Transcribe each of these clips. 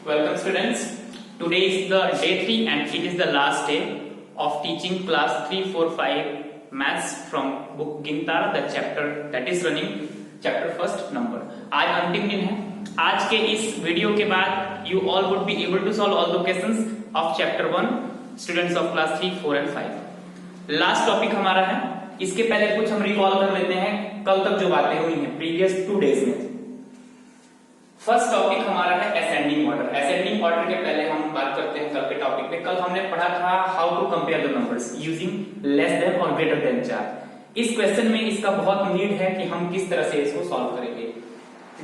Welcome students. Today is the day 3 and it is the last day of teaching class 3, 4, 5 maths from book Gintara, the chapter that is running chapter first number. आज अंतिम दिन है. आज के इस video के बाद you all would be able to solve all the questions of chapter 1 students of class 3, 4 and 5. Last topic हमारा है. इसके पहले कुछ हम रिकॉल कर लेते हैं कल तक जो बातें हुई हैं प्रीवियस 2 डेज में. फर्स्ट टॉपिक हमारा है असेंडिंग ऑर्डर. असेंडिंग ऑर्डर के पहले हम बात करते हैं कल के टॉपिक पे. कल हमने पढ़ा था how to compare the numbers using less than और ग्रेटर देन चार्ट. इस क्वेश्चन में इसका बहुत नीड है कि हम किस तरह से इसको सॉल्व करेंगे.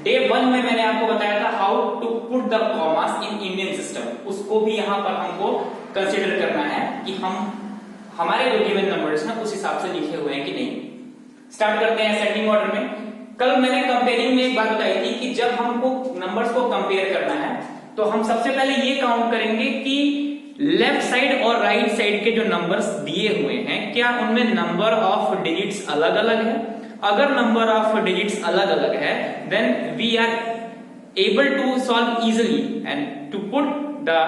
डे 1 में मैंने आपको बताया था how to put the commas in Indian system. उसको भी यहाँ पर हमको कंसिडर करना है कि हम हमारे जो गिवन नंबर्स हैं उस हिसाब से लिखे हुए हैं कि नहीं. स्टार्ट करते हैं असेंडिंग ऑर्डर में. कल मैंने कंपेयरिंग में एक बात बताई थी कि जब हमको नंबर्स को कंपेयर करना है तो हम सबसे पहले ये काउंट करेंगे कि लेफ्ट साइड और राइट साइड के जो नंबर्स दिए हुए हैं क्या उनमें नंबर ऑफ डिजिट्स अलग अलग है. अगर नंबर ऑफ डिजिट्स अलग अलग है then we are able to solve easily and to put the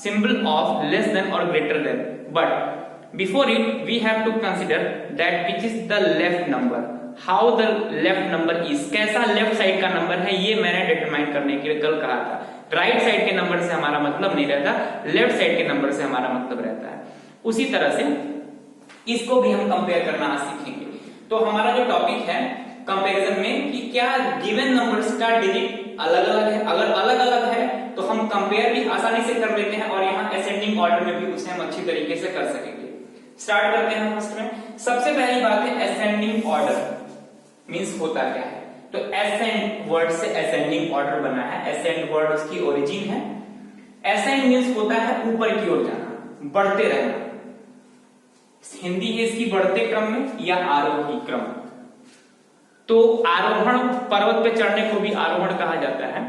symbol of less than और greater than. But before it we have to consider that which is the left number. How the left number is, कैसा left side का number है ये मैंने determine करने के लिए कल कहा था. राइट साइड के नंबर से हमारा मतलब नहीं रहता, लेफ्ट साइड के नंबर से हमारा मतलब रहता है. उसी तरह से इसको भी हम कंपेयर करना सीखेंगे. तो हमारा जो टॉपिक है कंपैरिजन में कि क्या गिवन नंबर्स का डिजिट अलग अलग है. अगर अलग अलग है तो हम कंपेयर भी आसानी से कर लेते हैं और यहाँ असेंडिंग ऑर्डर में भी उसे हम अच्छी तरीके से कर सकेंगे. स्टार्ट करते हैं फर्स्ट में. सबसे पहली बात है असेंडिंग ऑर्डर मींस होता क्या है. तो असेंड वर्ड से असेंडिंग ऑर्डर बना है. असेंड वर्ड उसकी ओरिजिन है. असेंड मींस होता है ऊपर की ओर जाना, बढ़ते रहना. हिंदी है इसकी बढ़ते क्रम में या आरोही क्रम. तो आरोहण, पर्वत पे चढ़ने को भी आरोहण कहा जाता है.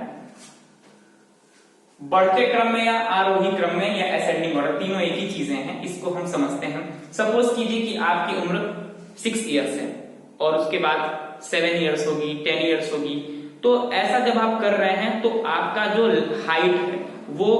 बढ़ते क्रम में या आरोही क्रम में या असेंडिंग ऑर्डर, तीनों एक ही चीजें हैं. इसको हम समझते हैं. सपोज कीजिए कि आपकी उम्र 6 इयर्स है और उसके बाद 7 इयर्स होगी, 10 इयर्स होगी. तो ऐसा जब आप कर रहे हैं तो आपका जो हाइट है वो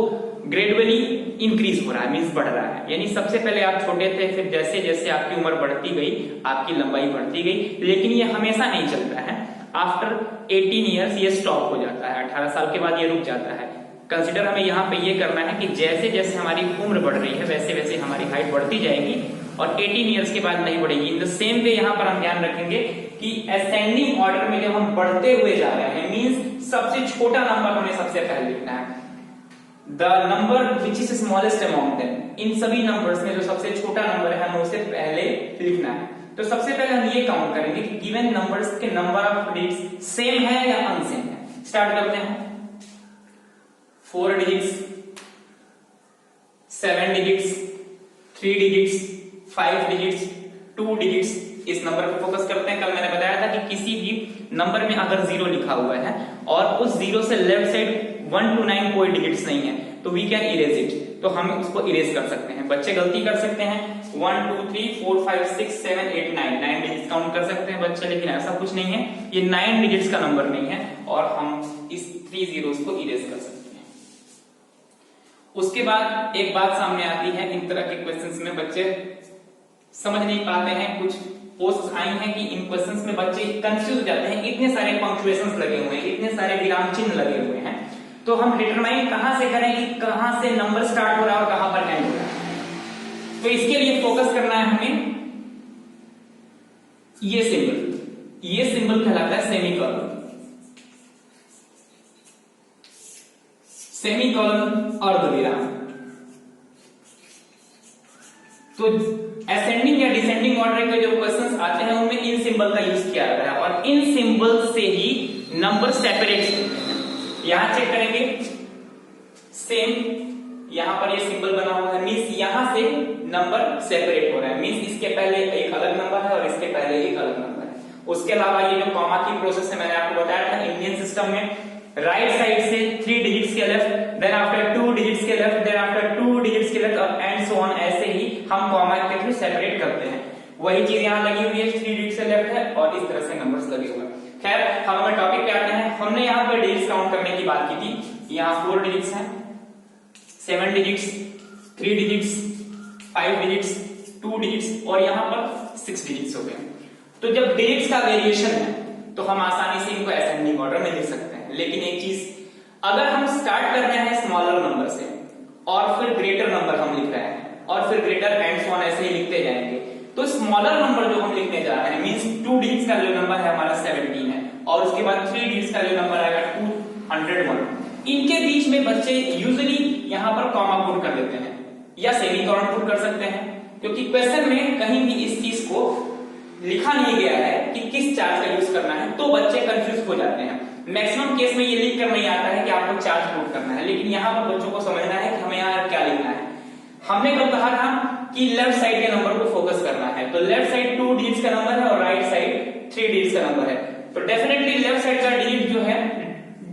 ग्रेजुअली इंक्रीज हो रहा है, मींस बढ़ रहा है. यानी सबसे पहले आप छोटे थे, फिर जैसे जैसे आपकी उम्र बढ़ती गई आपकी लंबाई बढ़ती गई. लेकिन ये हमेशा नहीं चलता है. आफ्टर 18 इयर्स ये स्टॉप हो जाता है. 18 साल के बाद ये रुक जाता है. कंसिडर हमें यहाँ पे ये करना है कि जैसे जैसे हमारी उम्र बढ़ रही है वैसे वैसे हमारी हाइट बढ़ती जाएगी और 18 इयर्स के बाद नहीं बढ़ेगी. इन द सेम वे यहाँ पर हम ध्यान रखेंगे कि असेंडिंग ऑर्डर में जब हम बढ़ते हुए जा रहे हैं मींस सबसे छोटा नंबर हमें सबसे पहले लिखना है. The number which is smallest among them. इन सभी नंबर्स में जो सबसे छोटा नंबर है हमें उसे पहले लिखना है. तो सबसे पहले हम ये काउंट करेंगे कि गिवन नंबर्स के नंबर ऑफ डिजिट्स सेम है या अनसेम है. स्टार्ट करते हैं. 4 digits, 7 digits, 3 digits, 5 digits, 2 digits. इस नंबर पर फोकस करते हैं. कल मैंने बताया था कि किसी भी नंबर में अगर 0 लिखा हुआ है और उस 0 से लेफ्ट साइड 1 to 9 कोई डिजिट्स नहीं है तो वी कैन इरेज इट. तो हम उसको इरेज कर सकते हैं. बच्चे गलती कर सकते हैं. 1 2 3 4 5 6 7 8 9 डिजिट्स काउंट कर सकते हैं बच्चे, लेकिन ऐसा कुछ नहीं है. ये 9 डिजिट्स का नंबर नहीं है और हम इस 3 जीरोस को इरेज कर सकते हैं. उसके बाद एक बात सामने आती है, इन तरह के क्वेश्चंस में बच्चे समझ नहीं पाते हैं. कुछ पोस्ट आई हैं कि इन क्वेश्चंस में बच्चे कंफ्यूज हो जाते हैं. इतने सारे पंक्चुएशंस लगे हुए हैं, इतने सारे विराम चिन्ह लगे हुए हैं. तो हम डिटरमाइन कहां से करें कि कहां से नंबर स्टार्ट हो रहा है और कहां पर एंड हो रहा है. तो इसके लिए फोकस करना है हमें ये सिंबल. ये सिंबल कहलाता है सेमीकोलन. सेमीकोलन अर्धविराम. तो असेंडिंग या डिसेंडिंग ऑर्डर के जो क्वेश्चंस आते हैं उनमें इन सिंबल का यूज किया जाता है और इन सिंबल से ही नंबर सेपरेट होते हैं. यहां चेक करेंगे सेम, यहां पर ये सिंबल बना हुआ है मींस यहां से नंबर सेपरेट हो रहा है. मींस इसके पहले एक अलग नंबर है और इसके पहले एक अलग नंबर है. उसके अलावा ये जो कॉमा की प्रोसेस है मैंने आपको बताया था इंडियन सिस्टम में राइट साइड से 3 डिजिट्स के लेफ्ट, देन आफ्टर 2 डिजिट्स के लेफ्ट, देन आफ्टर 2 डिजिट्स के लेफ्ट एंड सो ऑन. ऐसे ही हम कॉमा के थ्रू सेपरेट करते हैं. वही चीज यहाँ लगी हुई है, 3 डिजिट से लेफ्ट है और इस तरह से नंबर्स लगे हुए हैं. खैर हम टॉपिक पे आते हैं. हमने यहाँ पर डिजिट्स काउंट करने की बात की थी. यहाँ 4 डिजिट्स हैं, 7 डिजिट्स, 3 डिजिट्स, 5 डिजिट्स, 2 डिजिट्स और यहाँ पर 6 डिजिट्स हो गए। तो जब डिजिट्स का वेरिएशन है तो हम आसानी से इनको असेंडिंग ऑर्डर में लिख सकते हैं। लेकिन एक चीज, अगर हम स्टार्ट कर रहे हैं स्मॉलर नंबर से और फिर ग्रेटर नंबर हम लिख रहे हैं और फिर ग्रेटर एंड सो ऑन ऐसे ही लिखते जाएंगे, तो स्मॉलर नंबर जो हम लिखने जा रहे हैं मींस 2 डिजिट्स का जो नंबर है हमारा 17 है और उसके बाद 3 डिजिट्स का जो नंबर आएगा 201, इनके बीच में बच्चे यूजुअली यहाँ पर कॉमा पुट कर देते हैं या सेमीकोलन पुट कर सकते हैं, क्योंकि क्वेश्चन में कहीं भी इस चीज को लिखा नहीं गया है कि किस चार्ज का यूज करना है, तो बच्चे कंफ्यूज हो जाते हैं। मैक्सिमम केस में ये लिख कर नहीं आता है कि आपको चार्ज पुट करना है, लेकिन यहाँ पर बच्चों को समझना है कि हमें यहाँ क्या लिखना है। हमने कब कहा था कि लेफ्ट साइड के नंबर को फोकस करना है, तो लेफ्ट साइड 2 डिजिट्स का नंबर है और राइट साइड 3 डिजिट्स का नंबर है, तो डेफिनेटली लेफ्ट साइड का डिजिट जो है,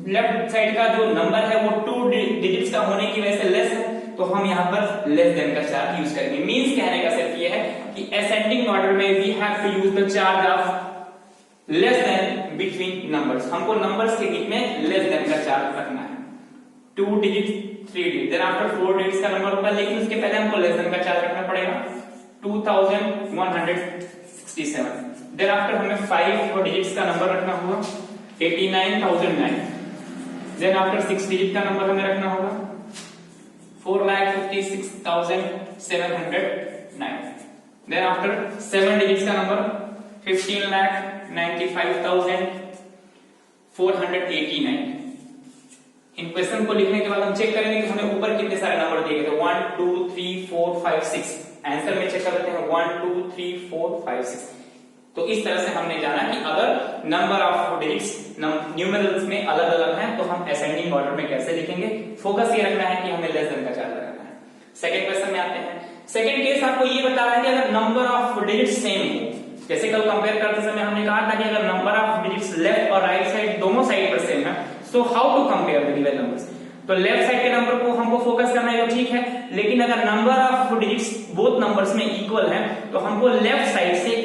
लेफ्ट साइड का जो नंबर है वो 2 डिजिट्स का होने की वजह से लेस है, तो हम यहाँ पर लेस देन का चार्ज यूज करेंगे। मींस कहने का सिर्फ ये है कि असेंडिंग ऑर्डर में we have to use the charge of less than between numbers, हमको नंबर्स के बीच में लेस देन का चार्ज रखना है। 2 digit, 3 digit, then after 4 digits का नंबर होगा, लेकिन उसके पहले हमको लेस देन का चार्ज रखना पड़ेगा 2167, देन आफ्टर हमें 5 डिजिट्स का नंबर रखना होगा 89009, देन आफ्टर 6 डिजिट का नंबर हमें रखना होगा 4,56,709, देन आफ्टर 7 डिजिट्स का नंबर 15,95,489। इन क्वेश्चन को लिखने के बाद हम चेक करेंगे कि हमें ऊपर कितने सारे नंबर दिए गए, 1 2 3 4 5 6, आंसर में चेक कर लेते हैं 1 2 3 4 5 6। तो इस तरह से हमने जाना कि अगर नंबर ऑफ डिजिट्स न्यूमेरल्स में अलग अलग हैं तो हम असेंडिंग ऑर्डर में कैसे लिखेंगे। फोकस ये रखना है कि हमें लेस देन का चार्ज लगाना है। सेकंड क्वेश्चन में आते हैं। सेकंड केस आपको ये बता रहा है कि अगर नंबर ऑफ डिजिट्स सेम हो, जैसे कल कंपेयर करते समय हमने कहा था कि अगर नंबर ऑफ डिजिट्स लेफ्ट और राइट साइड दोनों साइड पर सेम है, so how to compare the given numbers. तो लेफ्ट साइड के नंबर को हमको फोकस करना है तो ठीक है, लेकिन अगर number of digits both numbers में इक्वल है तो हमको लेफ्ट साइड से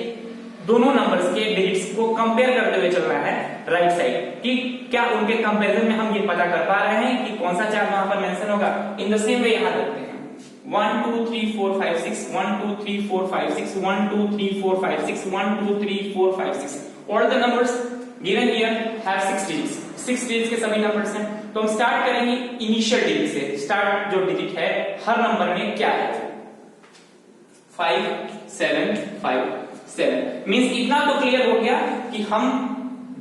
दोनों नंबर्स के डिजिट्स को कंपेयर करते हुए चलना है राइट साइड, कि क्या उनके कंपैरिजन में हम ये पता कर पा रहे हैं कि कौन सा चार्ज वहां पर मेंशन होगा। इन द सेम वे यहां देखते हैं 1 2 3 4 5 6 1 2 3 4 5 6 1 2 3 4 5 6 1 2 3 4 5 6, all the numbers given here have 6 digits, 6 digits के सभी नंबर्स हैं। तो हम स्टार्ट करेंगे इनिशियल डिजिट से। स्टार्ट जो डिजिट है हर नंबर में क्या है, 5 7 5 7, मींस इतना तो क्लियर हो गया कि हम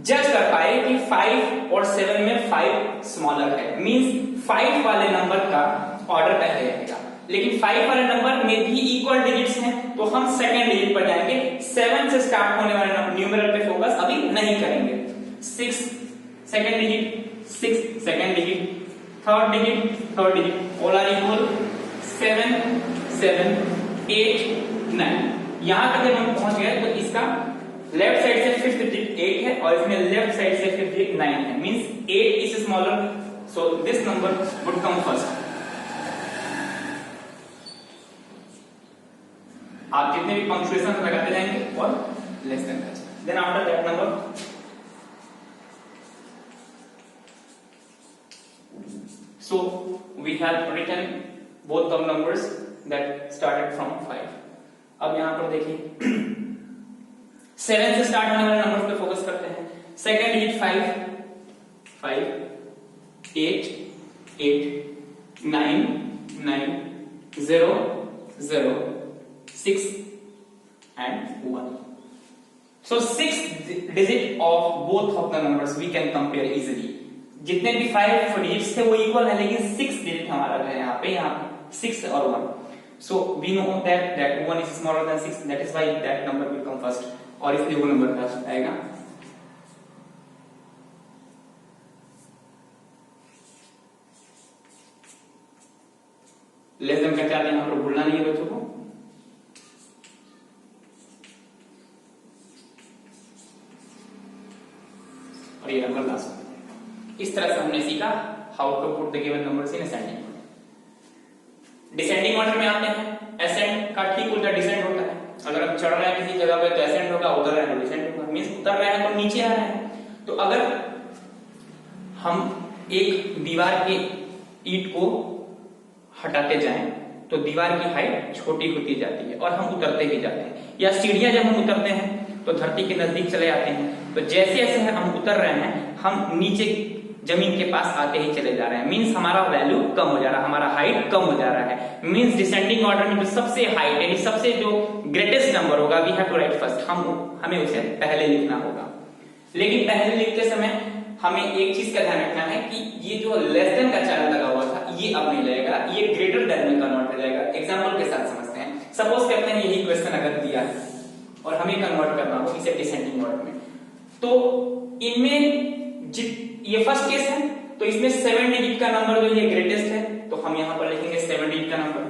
जज कर पाए कि 5 और 7 में 5 स्मॉलर है, मींस 5 वाले नंबर का ऑर्डर पहले रहेगा, लेकिन 5 वाले नंबर में भी इक्वल डिजिट्स हैं तो हम सेकंड डिजिट पर जाएंगे। 7 से स्टार्ट होने वाले न्यूमेरल पे फोकस अभी नहीं करेंगे। 6 second digit, 6 second digit, third digit, third digit, all are equal 7 7 8 9। यहां तक जब हम पहुंच गए तो इसका लेफ्ट साइड से फिफ्थ डिजिट 8 है और इसमें लेफ्ट साइड से फिफ्थ डिजिट 9 है, means 8 is smaller, so this number would come first. आप जितने भी पंक्चुएशन लगाते जाएंगे और less than that, then after that number so we have written both the numbers that started from 5। अब यहां पर देखिए 7 से स्टार्ट होने वाले नंबर्स पे फोकस करते हैं। Second digit 5 5 8 8 9 9 0 0 6 and 1। so 6 digit of both of the numbers we can compare easily। जितने भी 5 डिजिट्स थे वो इक्वल है, लेकिन 6 डिजिट हमारा है यहाँ पे 6 और 1। so we know that 1 is smaller than 6, that is why that number will come first, और इसलिए वो नंबर फर्स्ट आएगा। लेस देन का चार्ज यहाँ पर भूलना नहीं है बच्चों को। और ये नंबर लास्ट। इस तरह से हमने सीखा how to put the given numbers in ascending. Descending order में आते हैं। असेंड का ठीक उल्टा डिसेंड होता है। अगर हम चढ़ रहे हैं किसी जगह पे तो असेंड होगा, उतर रहे हैं तो डिसेंड होगा, मींस उतर रहे हैं तो नीचे आ रहे हैं। तो अगर हम एक दीवार के ईंट को हटाते जाएं तो दीवार की हाइट छोटी होती जाती है और हम उतरते भी जाते हैं, या सीढ़ियां जब हम उतरते हैं तो धरती के नजदीक चले आते हैं, तो जैसे जैसे हम उतर रहे हैं हम नीचे जमीन के पास आते ही चले जा रहे हैं, मीन्स हमारा वैल्यू कम हो जा रहा है, हमारा हाइट कम हो जा रहा है। मीन्स डिसेंडिंग ऑर्डर में जो सबसे हाइट यानी सबसे जो ग्रेटेस्ट नंबर होगा we have to write first, हमें उसे पहले लिखना होगा। लेकिन पहले लिखते समय हमें एक चीज का ध्यान रखना है कि ये जो लेस देन का चिन्ह लगा हुआ था ये अब नहीं लगेगा, ये ग्रेटर देन में कन्वर्ट हो जाएगा। एग्जांपल के साथ समझते हैं। सपोज करते हैं यही क्वेश्चन अगर दिया है और हमें कन्वर्ट करना हो इसे डिसेंडिंग ऑर्डर में, तो इनमें ये फर्स्ट केस है तो इसमें 7 डिजिट का नंबर जो ये ग्रेटेस्ट है तो हम यहां पर लिखेंगे 7 डिजिट का नंबर।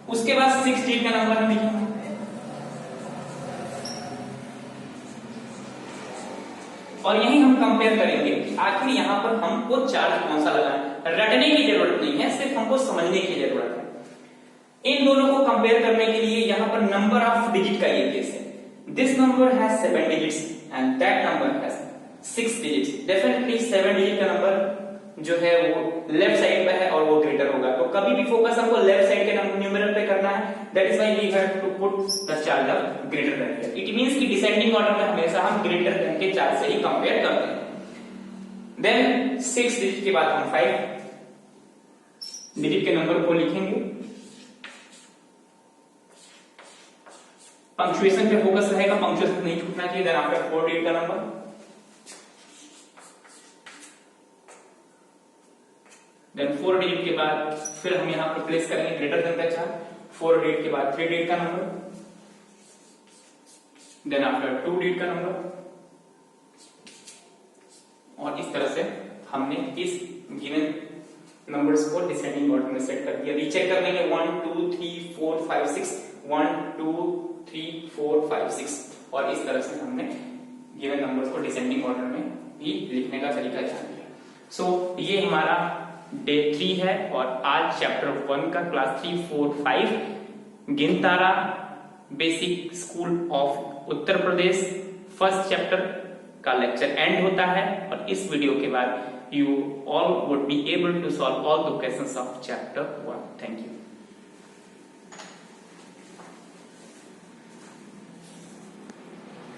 उसके बाद 6 डिजिट का नंबर हम लिखेंगे, और यही हम कंपेयर करेंगे कि आखिर यहां पर हमको चार्ज कौन सा लगाना है। रटने की जरूरत नहीं है, सिर्फ हमको समझने की जरूरत है। इन दोनों को कंपेयर करने के लिए यहां पर नंबर ऑफ डिजिट का ये केस है। This number has 7 digits and that number has 6 digits. Definitely 7 digit का नंबर जो है वो लेफ्ट साइड पर है और वो ग्रेटर होगा, तो कभी भी फोकस हमको लेफ्ट साइड के न्यूमेरल पे करना है। That is why we have to put the charge of greater than here. It means कि डिसेंडिंग ऑर्डर में हमेशा हम ग्रेटर देन के चार्ज से ही कंपेयर करते हैं। देन 6 डिजिट के बाद हम 5 डिजिट के नंबर को लिखेंगे। पंक्चुएशन पे फोकस रहेगा, पंक्चुएशन नहीं छूटना चाहिए। देन आफ्टर 4 डिजिट का नंबर, देन 4 डिजिट के बाद फिर हम यहां पर प्लेस करेंगे ग्रेटर देन का चार्ज। 4 डिजिट के बाद 3 डिजिट का नंबर, देन आफ्टर 2 डिजिट का नंबर, और इस तरह से हमने इस गिवन नंबर्स को डिसेंडिंग ऑर्डर में सेट कर दिया। रीचेक कर लेंगे 1 2 3 4 5 6 1 2 3 4 5 6, और इस तरह से हमने गिवन नंबर्स को डिसेंडिंग ऑर्डर में भी लिखने का तरीका जान लिया। सो ये हमारा डे 3 है और आज चैप्टर 1 का क्लास 3 4 5 गिनतारा basic school of Uttar Pradesh first chapter का लेक्चर एंड होता है, और इस वीडियो के बाद you all would be able to solve all the questions of chapter 1. Thank you.